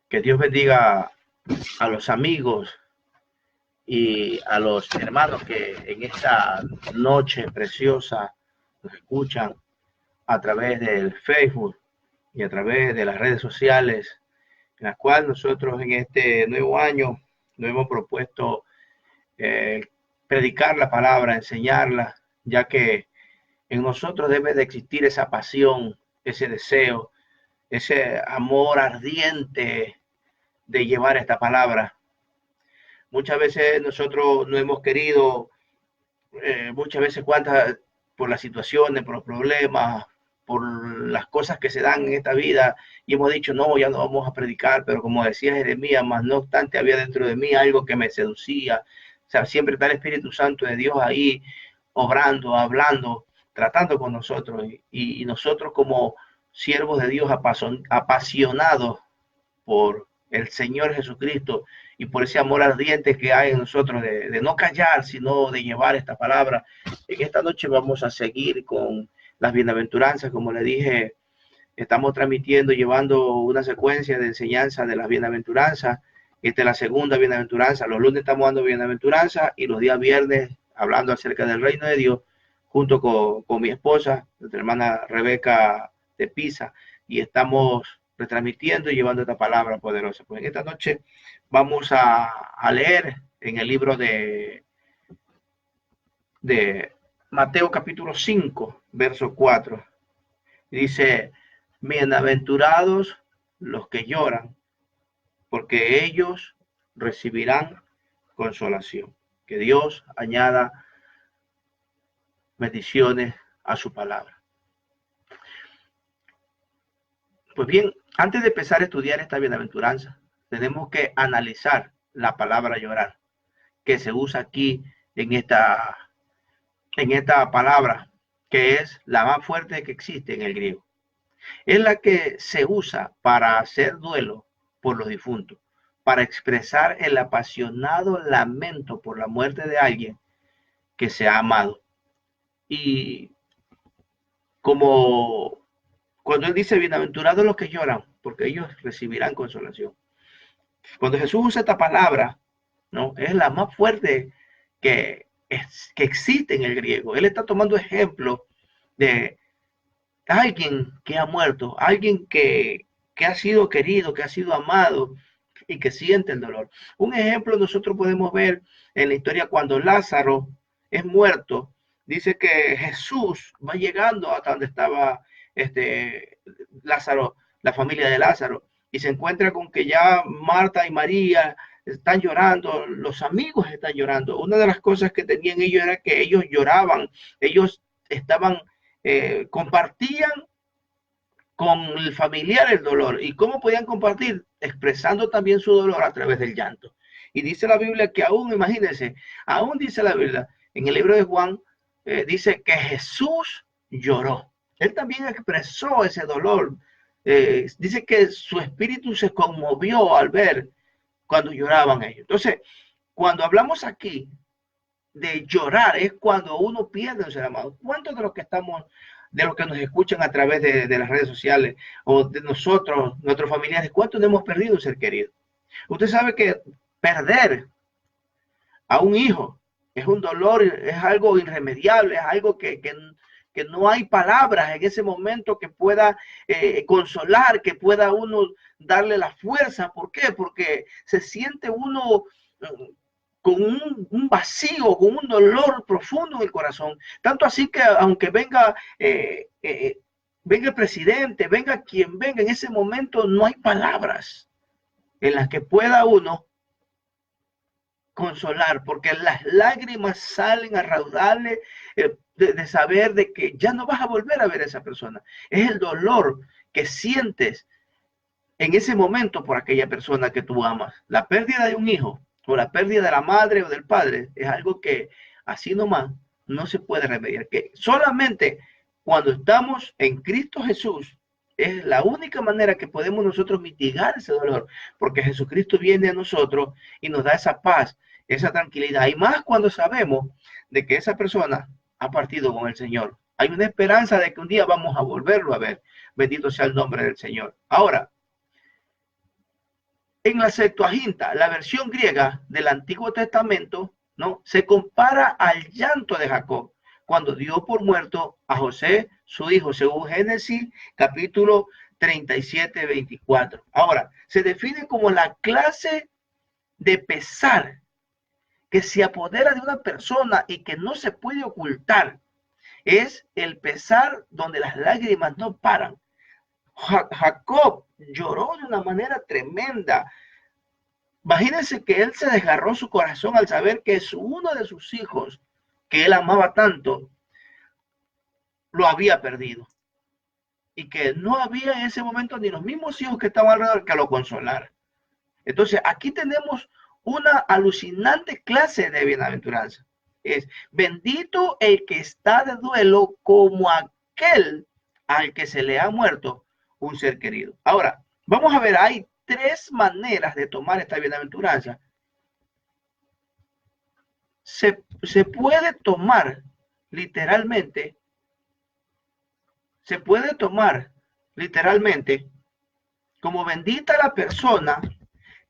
Que Dios bendiga a los amigos y a los hermanos que en esta noche preciosa nos escuchan a través del Facebook y a través de las redes sociales, en las cuales nosotros en este nuevo año nos hemos propuesto eh, predicar la palabra, enseñarla, ya que en nosotros debe de existir esa pasión, ese deseo, ese amor ardiente de llevar esta palabra. Muchas veces nosotros no hemos querido, muchas veces cuántas, por las situaciones, por los problemas, por las cosas que se dan en esta vida, y hemos dicho, no, ya no vamos a predicar, pero como decía Jeremías, más no obstante había dentro de mí algo que me seducía. O sea, siempre está el Espíritu Santo de Dios ahí, obrando, hablando, tratando con nosotros, y nosotros como siervos de Dios apasionados por el Señor Jesucristo y por ese amor ardiente que hay en nosotros de no callar, sino de llevar esta palabra. En esta noche vamos a seguir con las bienaventuranzas, como le dije, estamos transmitiendo, llevando una secuencia de enseñanza de las bienaventuranzas. Esta es la segunda bienaventuranza. Los lunes estamos dando bienaventuranza y los días viernes hablando acerca del reino de Dios, junto con mi esposa, nuestra hermana Rebeca de Pisa, y estamos retransmitiendo y llevando esta palabra poderosa. Pues en esta noche vamos a leer en el libro de Mateo capítulo 5, verso 4. Dice, bienaventurados los que lloran, porque ellos recibirán consolación. Que Dios añada bendiciones a su palabra. Pues bien, antes de empezar a estudiar esta bienaventuranza, tenemos que analizar la palabra llorar, que se usa aquí en esta palabra, que es la más fuerte que existe en el griego. Es la que se usa para hacer duelo por los difuntos, para expresar el apasionado lamento por la muerte de alguien que se ha amado. Y como cuando él dice, bienaventurados los que lloran, porque ellos recibirán consolación. Cuando Jesús usa esta palabra, ¿no? Es la más fuerte que existe en el griego. Él está tomando ejemplo de alguien que ha muerto, alguien que ha sido querido, que ha sido amado y que siente el dolor. Un ejemplo nosotros podemos ver en la historia cuando Lázaro es muerto. Dice que Jesús va llegando hasta donde estaba Lázaro, la familia de Lázaro, y se encuentra con que ya Marta y María están llorando, los amigos están llorando. Una de las cosas que tenían ellos era que ellos lloraban, ellos estaban, compartían con el familiar el dolor. ¿Y cómo podían compartir? Expresando también su dolor a través del llanto. Y dice la Biblia que aún, imagínense, aún dice la Biblia, en el libro de Juan, dice que Jesús lloró. Él también expresó ese dolor. Dice que su espíritu se conmovió al ver cuando lloraban ellos. Entonces, cuando hablamos aquí de llorar, es cuando uno pierde un ser amado. ¿Cuántos de los que estamos, de los que nos escuchan a través de las redes sociales o de nosotros, nuestros familiares, cuántos hemos perdido un ser querido? Usted sabe que perder a un hijo es un dolor, es algo irremediable, es algo que no hay palabras en ese momento que pueda consolar, que pueda uno darle la fuerza. ¿Por qué? Porque se siente uno con un vacío, con un dolor profundo en el corazón. Tanto así que aunque venga el presidente, venga quien venga, en ese momento no hay palabras en las que pueda uno consolar, porque las lágrimas salen a raudales de saber de que ya no vas a volver a ver a esa persona. Es el dolor que sientes en ese momento por aquella persona que tú amas. La pérdida de un hijo o la pérdida de la madre o del padre es algo que así nomás no se puede remediar, que solamente cuando estamos en Cristo Jesús es la única manera que podemos nosotros mitigar ese dolor, porque Jesucristo viene a nosotros y nos da esa paz, esa tranquilidad, y más cuando sabemos de que esa persona ha partido con el Señor. Hay una esperanza de que un día vamos a volverlo a ver. Bendito sea el nombre del Señor. Ahora, En la Septuaginta, la versión griega del Antiguo Testamento, ¿no?, se compara al llanto de Jacob cuando dio por muerto a José, su hijo, según Génesis capítulo 37, 24. Ahora, se define como la clase de pesar que se apodera de una persona y que no se puede ocultar. Es el pesar donde las lágrimas no paran. Jacob lloró de una manera tremenda. Imagínense que él se desgarró su corazón al saber que uno de sus hijos, que él amaba tanto, lo había perdido. Y que no había en ese momento ni los mismos hijos que estaban alrededor que lo consolaran. Entonces, aquí tenemos una alucinante clase de bienaventuranza. Es bendito el que está de duelo como aquel al que se le ha muerto un ser querido. Ahora, vamos a ver, hay tres maneras de tomar esta bienaventuranza. Se puede tomar literalmente, como bendita la persona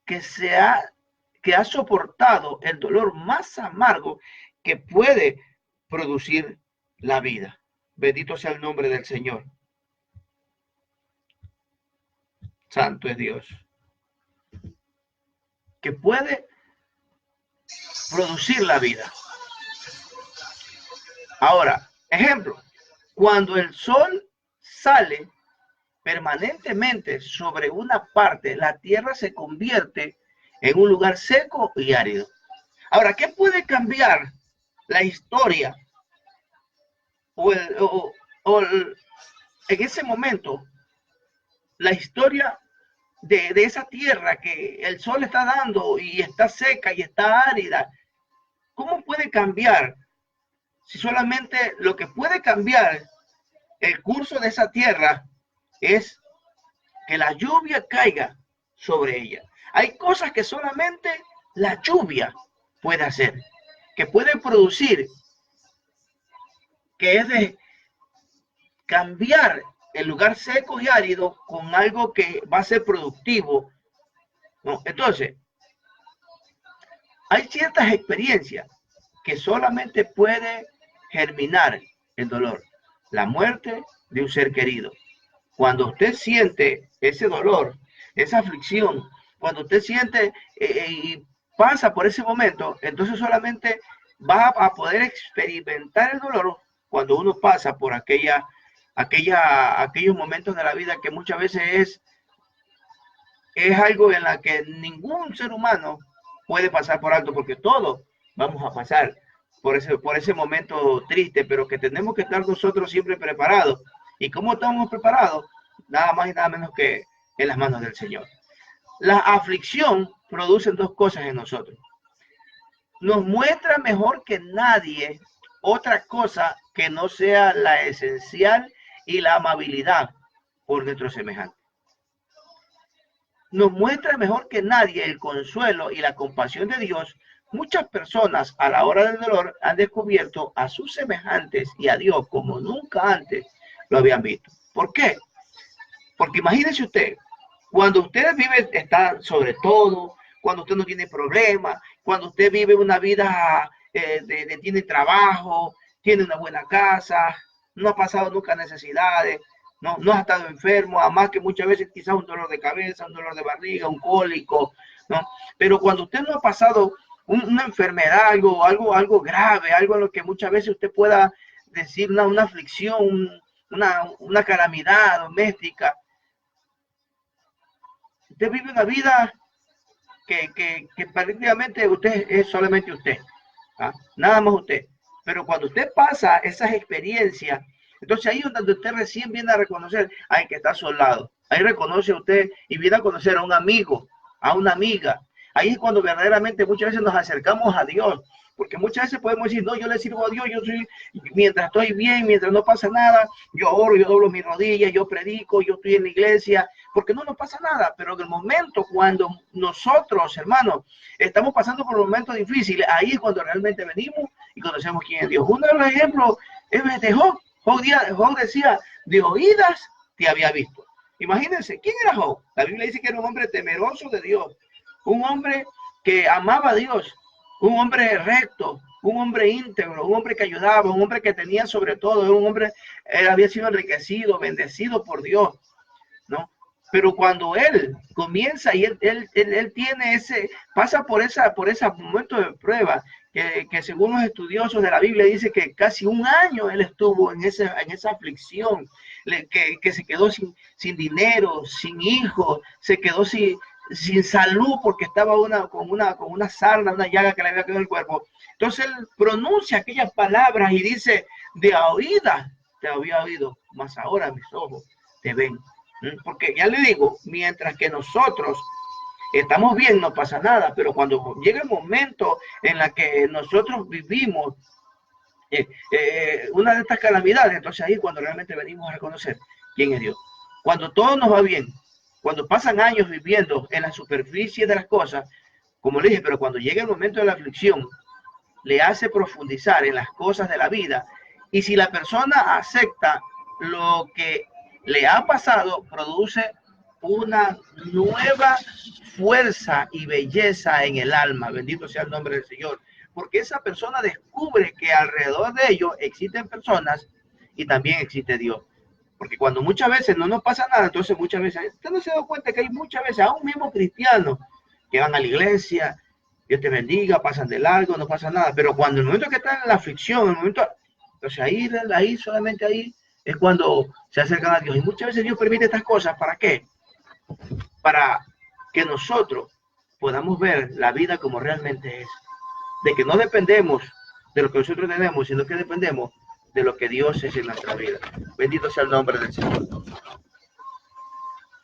que ha soportado el dolor más amargo que puede producir la vida. Bendito sea el nombre del Señor. Santo es Dios. Que puede producir la vida. Ahora, ejemplo, cuando el sol sale permanentemente sobre una parte, la tierra se convierte en un lugar seco y árido. Ahora, ¿qué puede cambiar la historia en ese momento? La historia de esa tierra que el sol está dando y está seca y está árida. ¿Cómo puede cambiar? Si solamente lo que puede cambiar el curso de esa tierra es que la lluvia caiga sobre ella. Hay cosas que solamente la lluvia puede hacer, que puede producir, que es de cambiar el lugar seco y árido con algo que va a ser productivo, ¿no? Entonces, hay ciertas experiencias que solamente puede germinar el dolor, la muerte de un ser querido. Cuando usted siente ese dolor, esa aflicción, cuando usted siente y pasa por ese momento, entonces solamente va a poder experimentar el dolor cuando uno pasa por aquellos momentos de la vida que muchas veces es algo en la que ningún ser humano puede pasar por alto, porque todos vamos a pasar por ese momento triste, pero que tenemos que estar nosotros siempre preparados. ¿Y cómo estamos preparados? Nada más y nada menos que en las manos del Señor. La aflicción produce dos cosas en nosotros. Nos muestra mejor que nadie otra cosa que no sea la esencial y la amabilidad por nuestro semejante. Nos muestra mejor que nadie el consuelo y la compasión de Dios. Muchas personas a la hora del dolor han descubierto a sus semejantes y a Dios como nunca antes lo habían visto. ¿Por qué? Porque imagínese usted, cuando usted vive, está sobre todo, cuando usted no tiene problemas, cuando usted vive una vida, tiene trabajo, tiene una buena casa, no ha pasado nunca necesidades, no ha estado enfermo, además que muchas veces quizás un dolor de cabeza, un dolor de barriga, un cólico, ¿no? Pero cuando usted no ha pasado una enfermedad, algo grave, algo en lo que muchas veces usted pueda decir una aflicción, una calamidad doméstica, usted vive una vida que prácticamente usted es solamente usted, ¿ah? Nada más usted. Pero cuando usted pasa esas experiencias, entonces ahí es donde usted recién viene a reconocer al que está a su lado. Ahí reconoce usted y viene a conocer a un amigo, a una amiga. Ahí es cuando verdaderamente muchas veces nos acercamos a Dios. Porque muchas veces podemos decir, no, yo le sirvo a Dios, mientras estoy bien, mientras no pasa nada, yo oro, yo doblo mis rodillas, yo predico, yo estoy en la iglesia, porque no nos pasa nada. Pero en el momento cuando nosotros, hermanos, estamos pasando por momentos difíciles, ahí es cuando realmente venimos y conocemos quién es Dios. Uno de los ejemplos es de Job. Job decía, de oídas te había visto, Imagínense, ¿quién era Job? La Biblia dice que era un hombre temeroso de Dios, un hombre que amaba a Dios, un hombre recto, un hombre íntegro, un hombre que ayudaba, un hombre que tenía sobre todo, un hombre había sido enriquecido, bendecido por Dios, ¿no? Pero cuando él comienza y él tiene pasa por ese momento de prueba, que según los estudiosos de la Biblia dice que casi un año él estuvo en esa aflicción, que se quedó sin dinero, sin hijos, se quedó sin salud porque estaba con una sarna, una llaga que le había quedado en el cuerpo. Entonces él pronuncia aquellas palabras y dice: de oídas te había oído, mas ahora mis ojos te ven. Porque ya le digo, mientras que nosotros estamos bien, no pasa nada, pero cuando llega el momento en la que nosotros vivimos una de estas calamidades, entonces ahí es cuando realmente venimos a reconocer quién es Dios. Cuando todo nos va bien, cuando pasan años viviendo en la superficie de las cosas, como le dije, pero cuando llega el momento de la aflicción, le hace profundizar en las cosas de la vida, y si la persona acepta lo que le ha pasado, produce una nueva fuerza y belleza en el alma. Bendito sea el nombre del Señor. Porque esa persona descubre que alrededor de ellos existen personas y también existe Dios. Porque cuando muchas veces no nos pasa nada, entonces muchas veces, usted no se da cuenta que hay muchas veces, aún mismo cristianos, que van a la iglesia, Dios te bendiga, pasan de largo, no pasa nada. Pero cuando el momento que están en la aflicción, el momento, entonces ahí solamente ahí es cuando se acercan a Dios. Y muchas veces Dios permite estas cosas, ¿para qué? Para que nosotros podamos ver la vida como realmente es. De que no dependemos de lo que nosotros tenemos, sino que dependemos de lo que Dios es en nuestra vida. Bendito sea el nombre del Señor.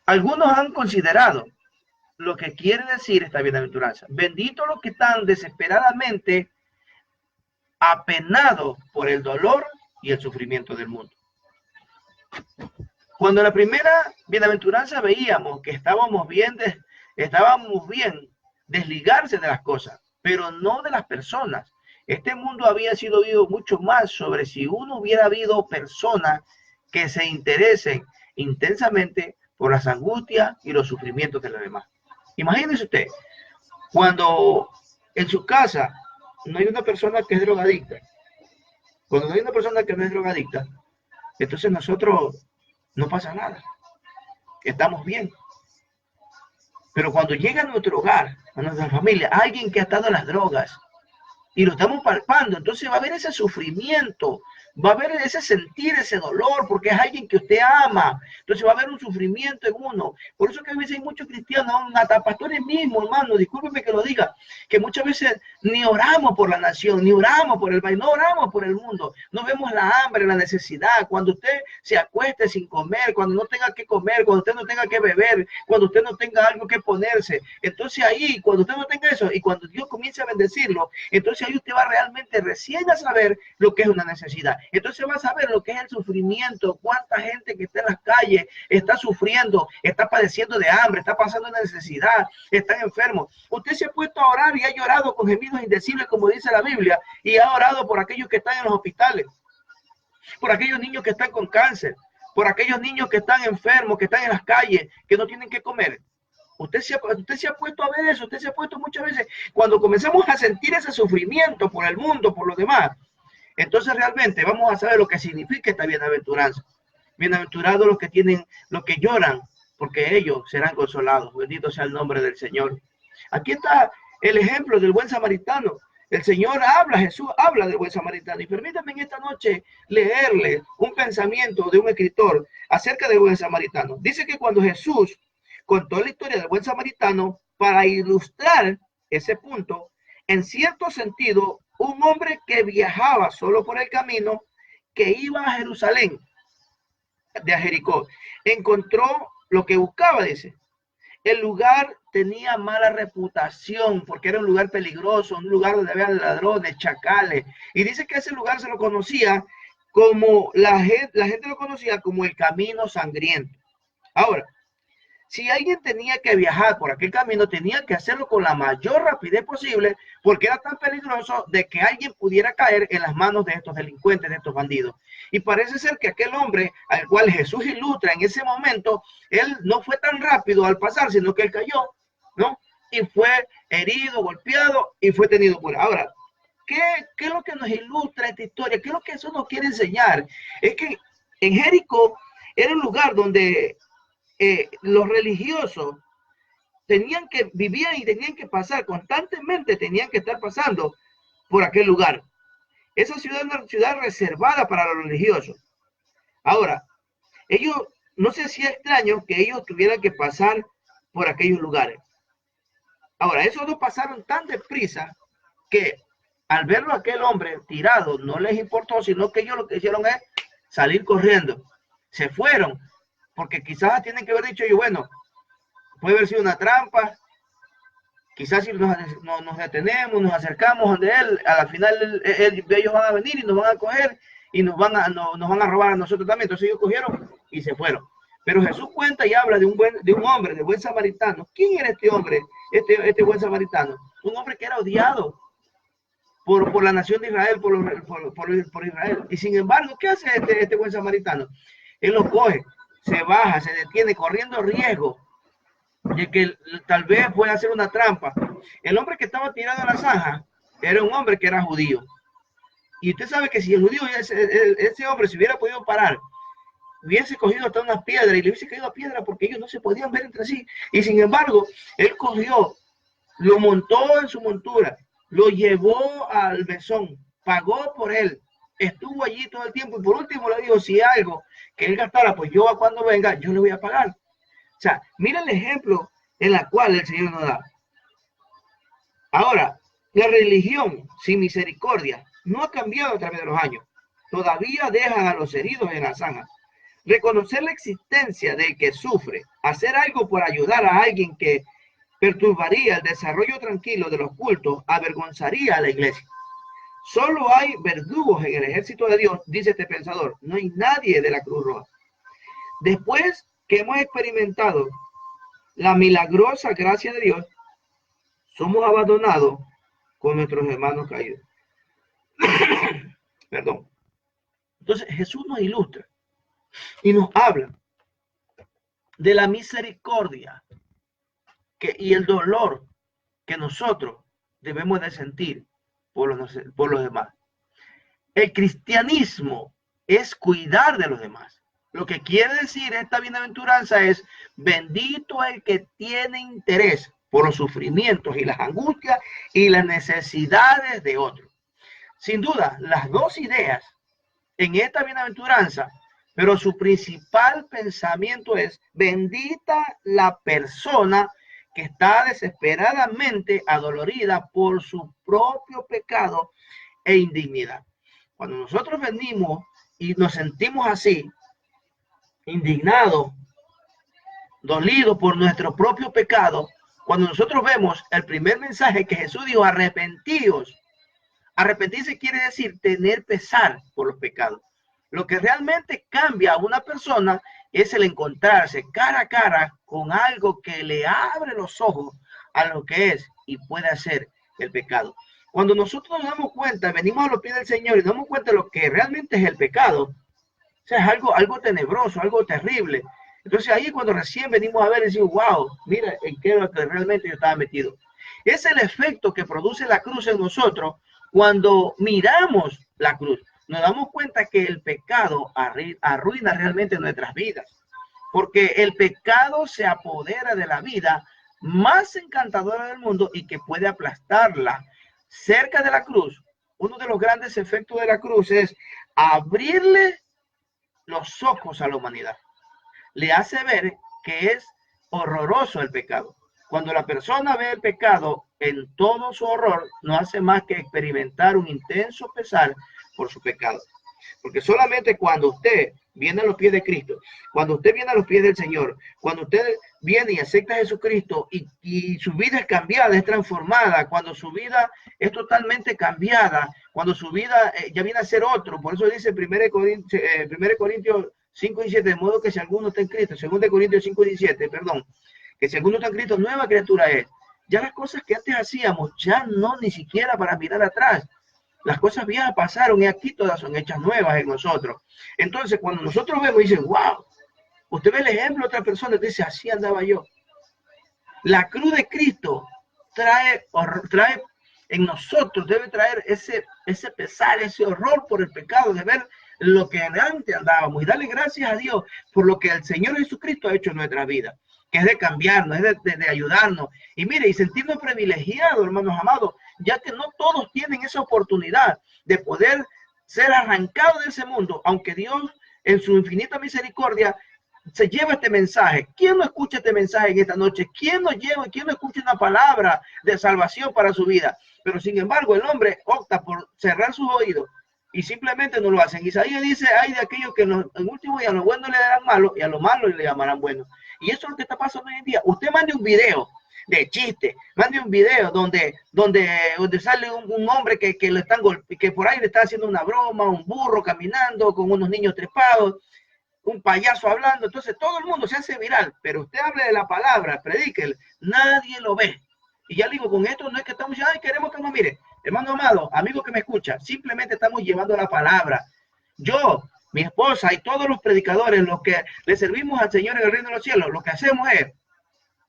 Algunos han considerado lo que quiere decir esta bienaventuranza. Bendito los que están desesperadamente apenados por el dolor y el sufrimiento del mundo. Cuando en la primera bienaventuranza veíamos que estábamos bien desligarse de las cosas, pero no de las personas. Este mundo había sido visto mucho más sobre si uno hubiera habido personas que se interesen intensamente por las angustias y los sufrimientos de los demás. Imagínese usted, cuando en su casa no hay una persona que es drogadicta, cuando no hay una persona que no es drogadicta, entonces nosotros no pasa nada, estamos bien. Pero cuando llega a nuestro hogar, a nuestra familia, alguien que ha estado en las drogas y lo estamos palpando, entonces va a haber ese sufrimiento, va a haber ese sentir, ese dolor, porque es alguien que usted ama. Entonces va a haber un sufrimiento en uno. Por eso que a veces hay muchos cristianos, hasta pastores mismos, hermano, discúlpeme que lo diga, que muchas veces ni oramos por la nación, ni oramos por el país, no oramos por el mundo, no vemos la hambre, la necesidad. Cuando usted se acueste sin comer, cuando no tenga que comer, cuando usted no tenga que beber, cuando usted no tenga algo que ponerse, entonces ahí, cuando usted no tenga eso, y cuando Dios comience a bendecirlo, entonces ahí usted va realmente recién a saber lo que es una necesidad. Entonces va a saber lo que es el sufrimiento, cuánta gente que está en las calles está sufriendo, está padeciendo de hambre, está pasando una necesidad, están enfermos. Usted se ha puesto a orar y ha llorado con gemidos indecibles, como dice la Biblia, y ha orado por aquellos que están en los hospitales, por aquellos niños que están con cáncer, por aquellos niños que están enfermos, que están en las calles, que no tienen que comer. Usted se ha puesto a ver eso, usted se ha puesto muchas veces, cuando comenzamos a sentir ese sufrimiento por el mundo, por los demás, entonces realmente vamos a saber lo que significa esta bienaventuranza. Bienaventurados los que tienen, los que lloran, porque ellos serán consolados. Bendito sea el nombre del Señor. Aquí está el ejemplo del buen samaritano. El Señor habla, Jesús habla del buen samaritano. Y permítanme en esta noche leerle un pensamiento de un escritor acerca del buen samaritano. Dice que cuando Jesús contó la historia del buen samaritano, para ilustrar ese punto, en cierto sentido, un hombre que viajaba solo por el camino, que iba a Jerusalén, de Jericó, encontró lo que buscaba, dice. El lugar tenía mala reputación porque era un lugar peligroso, un lugar donde había ladrones, chacales. Y dice que ese lugar se lo conocía como, la gente lo conocía como el camino sangriento. Ahora, Si alguien tenía que viajar por aquel camino, tenía que hacerlo con la mayor rapidez posible, porque era tan peligroso de que alguien pudiera caer en las manos de estos delincuentes, de estos bandidos. Y parece ser que aquel hombre al cual Jesús ilustra en ese momento, él no fue tan rápido al pasar, sino que él cayó, ¿no? Y fue herido, golpeado y fue tenido por. Ahora, ¿qué es lo que nos ilustra esta historia? ¿Qué es lo que eso nos quiere enseñar? Es que en Jericó era un lugar donde los religiosos vivían y tenían que pasar constantemente, tenían que estar pasando por aquel lugar. Esa ciudad es una ciudad reservada para los religiosos. Ahora, ellos, no sé si es extraño que ellos tuvieran que pasar por aquellos lugares. Ahora, esos dos pasaron tan deprisa que al verlo a aquel hombre tirado no les importó, sino que ellos lo que hicieron es salir corriendo. Se fueron, porque quizás tienen que haber dicho yo, bueno, puede haber sido una trampa, quizás si nos detenemos, nos acercamos donde él, a la final ellos van a venir y nos van a coger y nos van a robar a nosotros también. Entonces ellos cogieron y se fueron. Pero Jesús cuenta y habla de un hombre, de buen samaritano. ¿Quién era este hombre, este buen samaritano? Un hombre que era odiado por la nación de Israel, por Israel. Y sin embargo, ¿qué hace este buen samaritano? Él lo coge, se baja, se detiene, corriendo riesgo de que tal vez pueda hacer una trampa. El hombre que estaba tirado a la zanja era un hombre que era judío. Y usted sabe que si el judío, ese hombre, si hubiera podido parar, hubiese cogido hasta una piedra y le hubiese caído a piedra porque ellos no se podían ver entre sí. Y sin embargo, él cogió, lo montó en su montura, lo llevó al mesón, pagó por él, estuvo allí todo el tiempo y por último le dijo, si algo que él gastara, pues yo cuando venga, yo le voy a pagar. O sea, mira el ejemplo en la cual el Señor nos da. Ahora, la religión sin misericordia no ha cambiado a través de los años. Todavía dejan a los heridos en la zanja. Reconocer la existencia del que sufre, hacer algo por ayudar a alguien que perturbaría el desarrollo tranquilo de los cultos, avergonzaría a la iglesia. Solo hay verdugos en el ejército de Dios, dice este pensador. No hay nadie de la Cruz Roja. Después que hemos experimentado la milagrosa gracia de Dios, somos abandonados con nuestros hermanos caídos. Perdón. Entonces Jesús nos ilustra y nos habla de la misericordia y el dolor que nosotros debemos de sentir por los demás. El cristianismo es cuidar de los demás. Lo que quiere decir esta bienaventuranza es, bendito el que tiene interés por los sufrimientos y las angustias y las necesidades de otros. Sin duda, las dos ideas en esta bienaventuranza, pero su principal pensamiento es, bendita la persona que está desesperadamente adolorida por su propio pecado e indignidad. Cuando nosotros venimos y nos sentimos así, indignados, dolidos por nuestro propio pecado, cuando nosotros vemos el primer mensaje que Jesús dijo, arrepentíos. Arrepentirse quiere decir tener pesar por los pecados. Lo que realmente cambia a una persona es el encontrarse cara a cara con algo que le abre los ojos a lo que es y puede hacer el pecado. Cuando nosotros nos damos cuenta, venimos a los pies del Señor y nos damos cuenta de lo que realmente es el pecado, o sea, es algo tenebroso, algo terrible. Entonces ahí cuando recién venimos a ver y decimos, wow, mira en qué es lo que realmente yo estaba metido. Es el efecto que produce la cruz en nosotros cuando miramos la cruz. Nos damos cuenta que el pecado arruina realmente nuestras vidas. Porque el pecado se apodera de la vida más encantadora del mundo y que puede aplastarla. Cerca de la cruz, uno de los grandes efectos de la cruz es abrirle los ojos a la humanidad. Le hace ver que es horroroso el pecado. Cuando la persona ve el pecado en todo su horror, no hace más que experimentar un intenso pesar por su pecado. Porque solamente cuando usted viene a los pies de Cristo, cuando usted viene a los pies del Señor, cuando usted viene y acepta a Jesucristo y su vida es cambiada, es transformada, cuando su vida es totalmente cambiada, cuando su vida ya viene a ser otro. Por eso dice 1 Corintios 5:17, de modo que si alguno está en Cristo, 2 Corintios 5:17, perdón, que si alguno está en Cristo, nueva criatura es. Ya las cosas que antes hacíamos, ya no ni siquiera para mirar atrás. Las cosas viejas pasaron y aquí todas son hechas nuevas en nosotros. Entonces, cuando nosotros vemos y dicen, wow, usted ve el ejemplo de otra persona, dice, así andaba yo. La cruz de Cristo trae en nosotros, debe traer ese pesar, ese horror por el pecado, de ver lo que antes andábamos y darle gracias a Dios por lo que el Señor Jesucristo ha hecho en nuestra vida, que es de cambiarnos, es de ayudarnos. Y mire, y sentirnos privilegiados, hermanos amados, ya que no todos tienen esa oportunidad de poder ser arrancados de ese mundo, aunque Dios en su infinita misericordia se lleva este mensaje. ¿Quién no escucha este mensaje en esta noche? ¿Quién no lleva, quién no escucha una palabra de salvación para su vida? Pero sin embargo, el hombre opta por cerrar sus oídos y simplemente no lo hacen. Isaías dice, hay de aquellos que en último día a lo bueno le darán malo y a lo malo le llamarán bueno. Y eso es lo que está pasando hoy en día. Usted mande un video de chiste, mande un video donde sale un hombre que le están que por ahí le está haciendo una broma, un burro caminando con unos niños trepados, un payaso hablando, entonces todo el mundo se hace viral, pero usted hable de la palabra, predíquele, nadie lo ve. Y ya digo, con esto no es que estamos diciendo, ay, queremos que no mire. Hermano amado, amigo que me escucha, simplemente estamos llevando la palabra. Yo, mi esposa y todos los predicadores, los que le servimos al Señor en el reino de los cielos, lo que hacemos es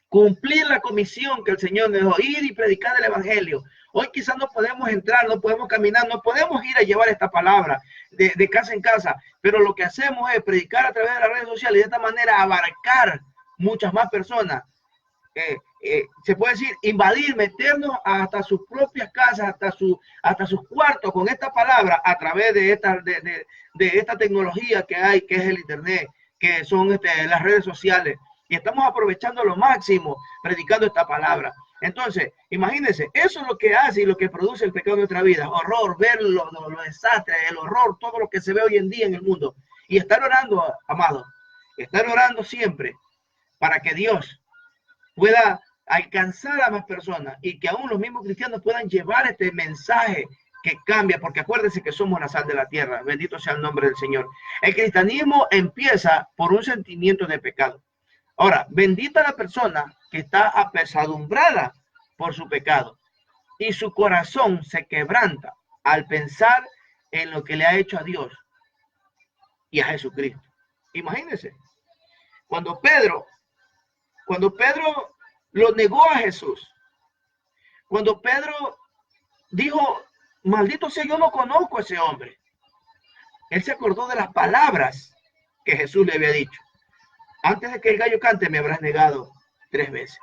cumplir la comisión que el Señor nos dejó, ir y predicar el evangelio. Hoy quizás no podemos entrar, no podemos caminar, no podemos ir a llevar esta palabra de casa en casa, pero lo que hacemos es predicar a través de las redes sociales y de esta manera abarcar muchas más personas. Se puede decir, invadir, meternos hasta sus propias casas, hasta sus cuartos con esta palabra a través de esta tecnología que hay, que es el internet, que son las redes sociales. Y estamos aprovechando lo máximo predicando esta palabra. Entonces, imagínense, eso es lo que hace y lo que produce el pecado en nuestra vida. Horror, ver los desastres, el horror, todo lo que se ve hoy en día en el mundo. Y estar orando, amado, estar orando siempre para que Dios pueda alcanzar a más personas y que aún los mismos cristianos puedan llevar este mensaje que cambia, porque acuérdense que somos la sal de la tierra. Bendito sea el nombre del Señor. El cristianismo empieza por un sentimiento de pecado. Ahora, bendita la persona que está apesadumbrada por su pecado y su corazón se quebranta al pensar en lo que le ha hecho a Dios y a Jesucristo. Imagínense, cuando Pedro lo negó a Jesús, cuando Pedro dijo, maldito sea, yo no conozco a ese hombre, él se acordó de las palabras que Jesús le había dicho. Antes de que el gallo cante, me habrás negado 3 veces.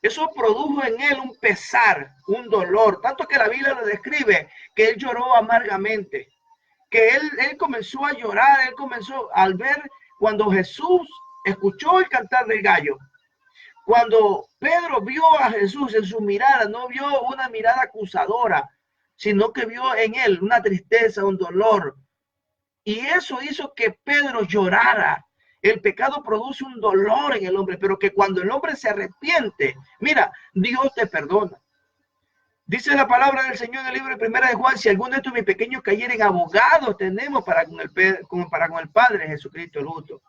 Eso produjo en él un pesar, un dolor, tanto que la Biblia lo describe, que él lloró amargamente, que él comenzó a llorar, él comenzó al ver cuando Jesús escuchó el cantar del gallo. Cuando Pedro vio a Jesús en su mirada, no vio una mirada acusadora, sino que vio en él una tristeza, un dolor. Y eso hizo que Pedro llorara. El pecado produce un dolor en el hombre, pero que cuando el hombre se arrepiente, mira, Dios te perdona. Dice la palabra del Señor en el libro de 1 de Juan, si alguno de estos mis pequeños cayeren, abogados tenemos para con el Padre Jesucristo el justo.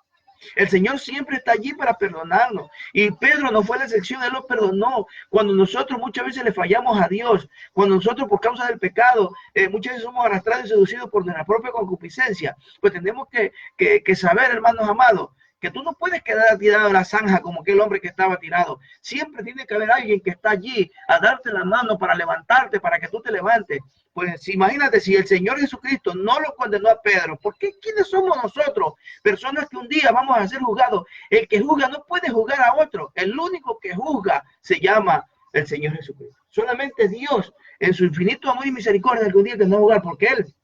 El Señor siempre está allí para perdonarnos. Y Pedro no fue la excepción, él lo perdonó. Cuando nosotros muchas veces le fallamos a Dios, cuando nosotros por causa del pecado, muchas veces somos arrastrados y seducidos por nuestra propia concupiscencia, pues tenemos que saber, hermanos amados, que tú no puedes quedar tirado en la zanja como aquel hombre que estaba tirado. Siempre tiene que haber alguien que está allí a darte la mano para levantarte, para que tú te levantes. Pues imagínate, si el Señor Jesucristo no lo condenó a Pedro, ¿por qué quiénes somos nosotros? Personas que un día vamos a ser juzgados. El que juzga no puede juzgar a otro. El único que juzga se llama el Señor Jesucristo. Solamente Dios, en su infinito amor y misericordia, algún día tendrá juzgar, porque Él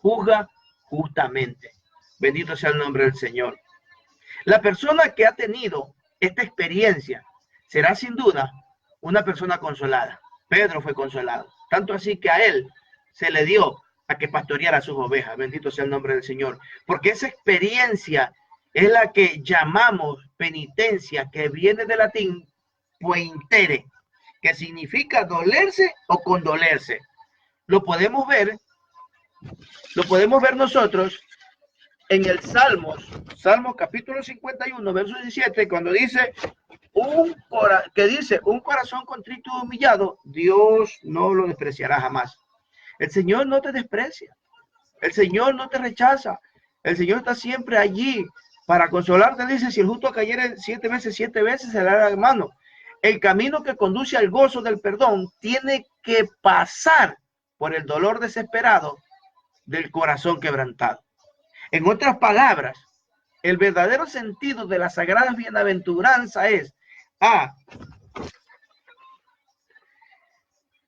juzga justamente. Bendito sea el nombre del Señor. La persona que ha tenido esta experiencia será sin duda una persona consolada. Pedro fue consolado. Tanto así que a él se le dio a que pastoreara sus ovejas. Bendito sea el nombre del Señor. Porque esa experiencia es la que llamamos penitencia, que viene del latín pointere, que significa dolerse o condolerse. Lo podemos ver nosotros en el Salmos capítulo 51, verso 17, cuando dice un corazón contrito y humillado, Dios no lo despreciará jamás. El Señor no te desprecia, el Señor no te rechaza, el Señor está siempre allí para consolarte. Dice, si el justo cayere 7 veces se le hará la mano. El camino que conduce al gozo del perdón tiene que pasar por el dolor desesperado del corazón quebrantado. En otras palabras, el verdadero sentido de la sagrada bienaventuranza es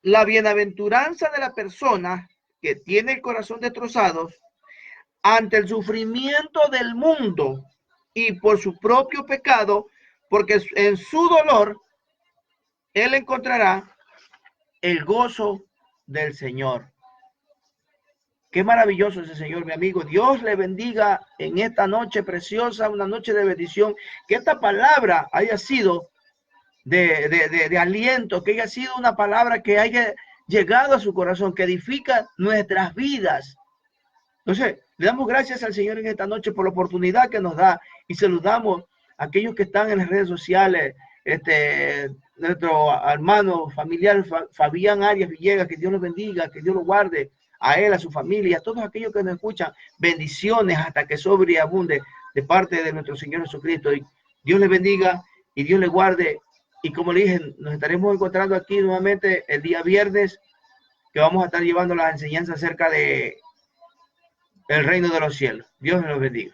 la bienaventuranza de la persona que tiene el corazón destrozado ante el sufrimiento del mundo y por su propio pecado, porque en su dolor él encontrará el gozo del Señor. Qué maravilloso ese Señor, mi amigo. Dios le bendiga en esta noche preciosa, una noche de bendición. Que esta palabra haya sido de aliento, que haya sido una palabra que haya llegado a su corazón, que edifica nuestras vidas. Entonces, le damos gracias al Señor en esta noche por la oportunidad que nos da y saludamos a aquellos que están en las redes sociales, nuestro hermano familiar Fabián Arias Villegas, que Dios los bendiga, que Dios lo guarde, a él, a su familia, a todos aquellos que nos escuchan, bendiciones hasta que sobre y abunde de parte de nuestro Señor Jesucristo. Y Dios les bendiga y Dios les guarde. Y como le dije, nos estaremos encontrando aquí nuevamente el día viernes, que vamos a estar llevando las enseñanzas acerca de el reino de los cielos. Dios los bendiga.